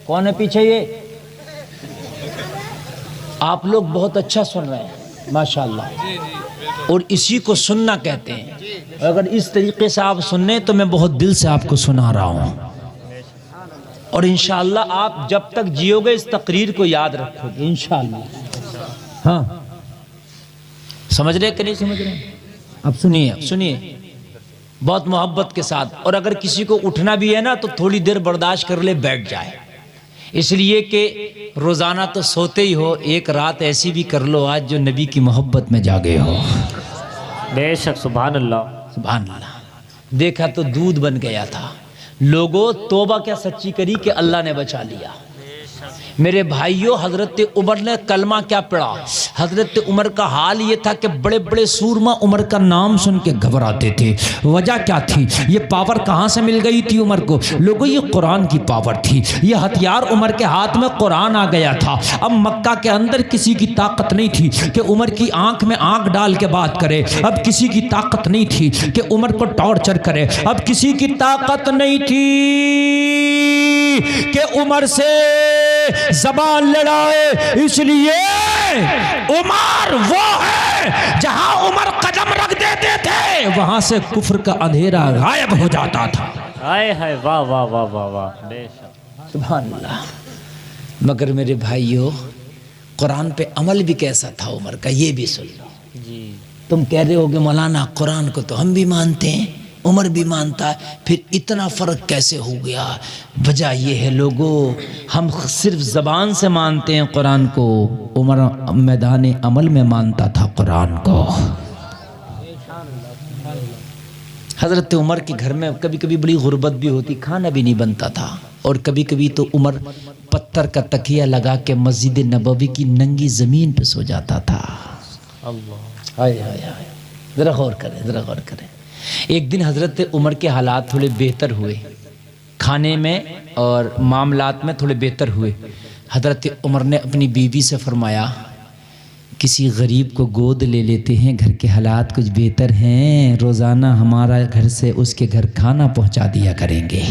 کون ہے پیچھے؟ یہ آپ لوگ بہت اچھا سن رہے ہیں ماشاءاللہ، اور اسی کو سننا کہتے ہیں۔ اگر اس طریقے سے آپ سننے تو میں بہت دل سے آپ کو سنا رہا ہوں، اور انشاءاللہ آپ جب تک جیو گے اس تقریر کو یاد رکھو گے انشاءاللہ۔ ہاں سمجھ رہے کہ نہیں سمجھ رہے؟ اب سنیے بہت محبت کے ساتھ، اور اگر کسی کو اٹھنا بھی ہے نا تو تھوڑی دیر برداشت کر لے، بیٹھ جائے، اس لیے کہ روزانہ تو سوتے ہی ہو، ایک رات ایسی بھی کر لو آج جو نبی کی محبت میں جاگے ہو۔ بے شک، سبحان اللہ سبحان اللہ۔ دیکھا تو دودھ بن گیا تھا، لوگوں توبہ کیا سچی کری کہ اللہ نے بچا لیا۔ میرے بھائیوں، حضرت عمر نے کلمہ کیا پڑھا؟ حضرت عمر کا حال یہ تھا کہ بڑے بڑے سورما عمر کا نام سن کے گھبراتے تھے۔ وجہ کیا تھی؟ یہ پاور کہاں سے مل گئی تھی عمر کو؟ لوگوں یہ قرآن کی پاور تھی، یہ ہتھیار عمر کے ہاتھ میں قرآن آ گیا تھا۔ اب مکہ کے اندر کسی کی طاقت نہیں تھی کہ عمر کی آنکھ میں آنکھ ڈال کے بات کرے، اب کسی کی طاقت نہیں تھی کہ عمر کو ٹارچر کرے، اب کسی کی طاقت نہیں تھی کہ عمر سے زبان لڑائے۔ اس لیے عمر وہ ہے جہاں عمر قدم رکھ دیتے تھے وہاں سے کفر کا اندھیرا غائب ہو جاتا تھا۔ آئے ہے، واہ واہ واہ واہ واہ، بے شک سبحان اللہ۔ مگر میرے بھائیوں، قرآن پہ عمل بھی کیسا تھا عمر کا، یہ بھی سن لو۔ جی تم کہہ رہے ہو کہ مولانا قرآن کو تو ہم بھی مانتے ہیں، عمر بھی مانتا ہے، پھر اتنا فرق کیسے ہو گیا؟ وجہ یہ ہے لوگوں، ہم صرف زبان سے مانتے ہیں قرآن کو، عمر میدان عمل میں مانتا تھا قرآن کو۔ حضرت عمر کے گھر میں کبھی کبھی بڑی غربت بھی ہوتی، کھانا بھی نہیں بنتا تھا، اور کبھی کبھی تو عمر پتھر کا تکیہ لگا کے مسجد نبوی کی ننگی زمین پہ سو جاتا تھا۔ اللہ، ہائے ہائے ہائے، ذرا غور کریں، ذرا غور کریں۔ ایک دن حضرت عمر کے حالات تھوڑے بہتر ہوئے، کھانے میں اور معاملات میں تھوڑے بہتر ہوئے۔ حضرت عمر نے اپنی بیوی سے فرمایا کسی غریب کو گود لے لیتے ہیں، گھر کے حالات کچھ بہتر ہیں، روزانہ ہمارا گھر سے اس کے گھر کھانا پہنچا دیا کریں گے۔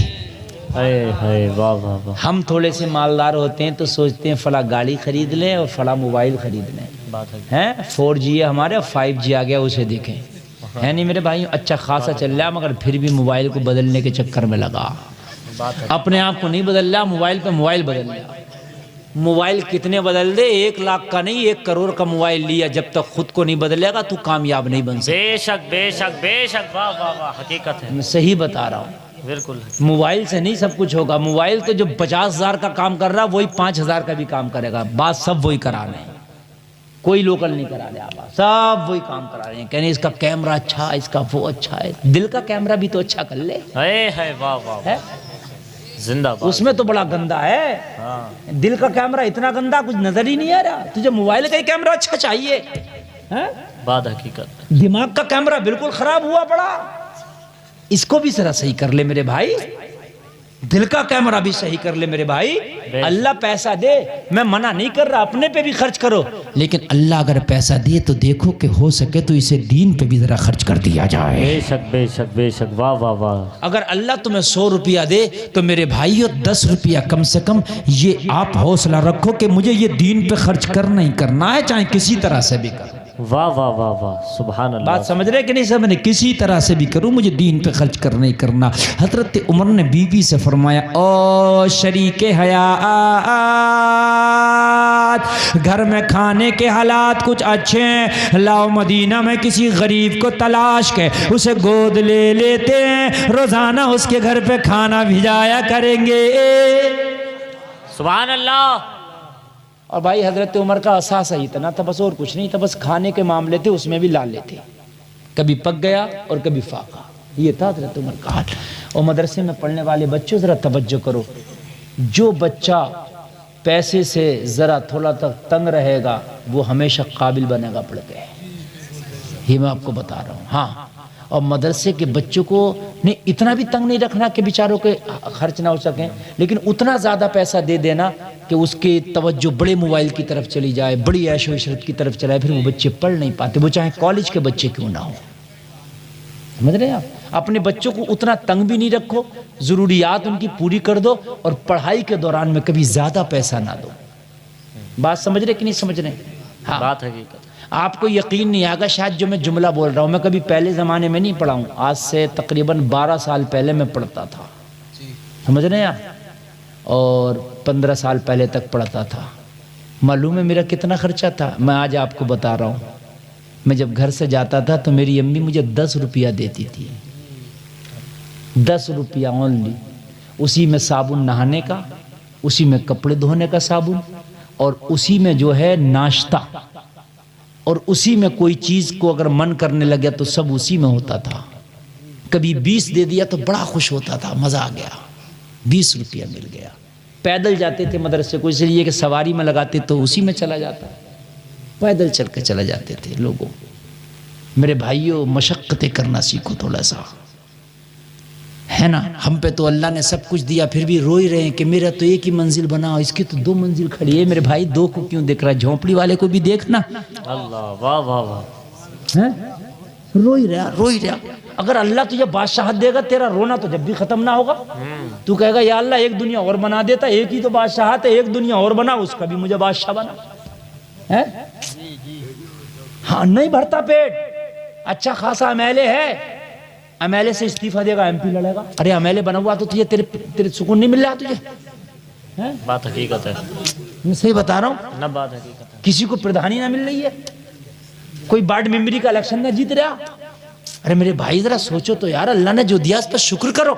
آئے ہے، واہ واہ واہ، ہم تھوڑے سے مالدار ہوتے ہیں تو سوچتے ہیں فلاں گاڑی خرید لیں اور فلاں موبائل خرید لیں، بات ہے، ہیں 4G ہے ہمارے، 5G آ گیا اسے دیکھیں، ہے نہیں میرے بھائیوں؟ اچھا خاصا چل رہا ہے، مگر پھر بھی موبائل کو بدلنے کے چکر میں لگا، بات ہے، اپنے آپ کو نہیں بدل رہا، موبائل پہ موبائل بدل رہا۔ موبائل کتنے بدل دے؟ 1 لاکھ کا نہیں، 1 کروڑ کا موبائل لیا، جب تک خود کو نہیں بدلے گا تو کامیاب نہیں بن سکتا۔ بے شک بے شک بے شک، واہ واہ واہ، حقیقت ہے، میں صحیح بتا رہا ہوں، بالکل موبائل سے نہیں سب کچھ ہوگا۔ موبائل تو جو 50,000 کا کام کر رہا وہی 5,000 کا بھی کام کرے گا، بات سب وہی کرا رہے ہیں، کوئی لوکل نہیں کرا رہے، آپ سب وہی کام کرا رہے ہیں، کہنے اس کا کیمرہ اچھا، اس کا وہ اچھا ہے، دل کا کیمرہ بھی تو اچھا کر لے، آئے ہے، واہ واہ ہے؟ زندہ باد، اس میں تو بڑا گندا ہے، ہاں دل کا کیمرہ اتنا گندا کچھ نظر ہی نہیں آ رہا، تجھے موبائل کا ہی کیمرہ اچھا چاہیے، ہیں؟ بات حقیقت، دماغ کا کیمرہ بالکل خراب ہوا پڑا، اس کو بھی ذرا صحیح کر لے میرے بھائی، دل کا کیمرہ بھی صحیح کر لے میرے بھائی۔ اللہ پیسہ دے، میں منع نہیں کر رہا، اپنے پہ بھی خرچ کرو، لیکن اللہ اگر پیسہ دے تو دیکھو کہ ہو سکے تو اسے دین پہ بھی ذرا خرچ کر دیا جائے۔ بے شک بے شک بے شک، واہ واہ واہ، اگر اللہ تمہیں 100 روپیہ دے تو میرے بھائیو 10 روپیہ کم سے کم یہ آپ حوصلہ رکھو کہ مجھے یہ دین پہ خرچ کرنا ہی کرنا ہے، چاہے کسی طرح سے بھی کرو۔ واہ واہ واہ واہ، سبحان اللہ، بات سمجھ رہے کہ نہیں سمجھ رہے؟ کسی طرح سے بھی کروں، مجھے دین پہ خرچ کرنا ہی کرنا۔ حضرت عمر نے بیوی سے فرمایا، او شریک حیات، گھر میں کھانے کے حالات کچھ اچھے ہیں، لاؤ مدینہ میں کسی غریب کو تلاش کے اسے گود لے لیتے ہیں، روزانہ اس کے گھر پہ کھانا بھجایا کریں گے۔ سبحان اللہ، اور بھائی حضرت عمر کا احساس اتنا تھا، بس اور کچھ نہیں تھا، بس کھانے کے معاملے تھے اس میں بھی لال لیتے، کبھی پک گیا اور کبھی فاقا، یہ تھا حضرت عمر کا حال۔ اور مدرسے میں پڑھنے والے بچوں ذرا توجہ کرو، جو بچہ پیسے سے ذرا تھوڑا تک تنگ رہے گا وہ ہمیشہ قابل بنے گا پڑھ کے، یہ میں آپ کو بتا رہا ہوں۔ ہاں، اور مدرسے کے بچوں کو نہیں اتنا بھی تنگ نہیں رکھنا کہ بیچاروں کے خرچ نہ ہو سکیں، لیکن اتنا زیادہ پیسہ دے دینا کہ اس کی توجہ بڑے موبائل کی طرف چلی جائے، بڑی عیش و عشرت کی طرف چلائے، پھر وہ بچے پڑھ نہیں پاتے، وہ چاہے کالج کے بچے کیوں نہ ہوں۔ سمجھ رہے ہیں آپ؟ اپنے بچوں کو اتنا تنگ بھی نہیں رکھو، ضروریات ان کی پوری کر دو، اور پڑھائی کے دوران میں کبھی زیادہ پیسہ نہ دو۔ بات سمجھ رہے کہ نہیں سمجھ رہے؟ ہاں، بات حقیقت۔ آپ کو یقین نہیں آگا شاید جو میں جملہ بول رہا ہوں میں کبھی پہلے زمانے میں نہیں پڑھا ہوں، آج سے تقریباً 12 سال پہلے میں پڑھتا تھا، سمجھ رہے ہیں آپ؟ اور 15 سال پہلے تک پڑھتا تھا۔ معلوم ہے میرا کتنا خرچہ تھا؟ میں آج آپ کو بتا رہا ہوں۔ میں جب گھر سے جاتا تھا تو میری امی مجھے 10 روپیہ دیتی تھی، 10 روپیہ اونلی۔ اسی میں صابن نہانے کا، اسی میں کپڑے دھونے کا صابن، اور اسی میں جو ہے ناشتہ، اور اسی میں کوئی چیز کو اگر من کرنے لگے تو سب اسی میں ہوتا تھا۔ کبھی 20 دے دیا تو بڑا خوش ہوتا تھا، مزہ آ گیا، 20 روپیہ مل گیا۔ پیدل جاتے تھے مدرسے کو، اس لیے کہ سواری میں لگاتے تو اسی میں چلا جاتا، پیدل چل کے چلے جاتے تھے لوگوں۔ میرے بھائیوں، مشقتیں کرنا سیکھو تھوڑا سا، ہے نا؟ ہم پہ تو اللہ نے سب کچھ دیا، پھر بھی روئی رہے ہیں کہ میرا تو ایک ہی منزل بنا، اس کی تو 2 منزل کھڑی ہے۔ میرے بھائی 2 کو کیوں دیکھ رہا ہے؟ جھونپڑی والے کو بھی دیکھنا۔ اللہ، واہ واہ واہ، ہیں؟ روئی رہا۔ اگر اللہ تجھے بادشاہت دے گا، تیرا رونا تو جب بھی ختم نہ ہوگا۔ تو کہے گا یا اللہ ایک دنیا اور بنا دیتا، ایک ہی تو بادشاہت ہے، ایک دنیا اور بنا، اس کا بھی مجھے بادشاہ بنا ہے۔ ہاں، نہیں بھرتا پیٹ، اچھا خاصا ایم ایل اے ہے، ایم ایل اے سے استعفیٰ دے گا، ایم پی لڑے گا۔ ارے ایم ایل اے بنا ہوا تو تجھے تیرے سکون نہیں مل رہا تجھے؟ بات حقیقت ہے، میں صحیح بتا رہا ہوں نہ بات حقیقت ہے۔ کسی کو پردھانی نہ مل رہی ہے، کوئی وارڈ ممبری کا الیکشن نہ جیت رہا۔ ارے میرے بھائی ذرا سوچو تو یار، اللہ نے جو دیا اس پر شکر کرو۔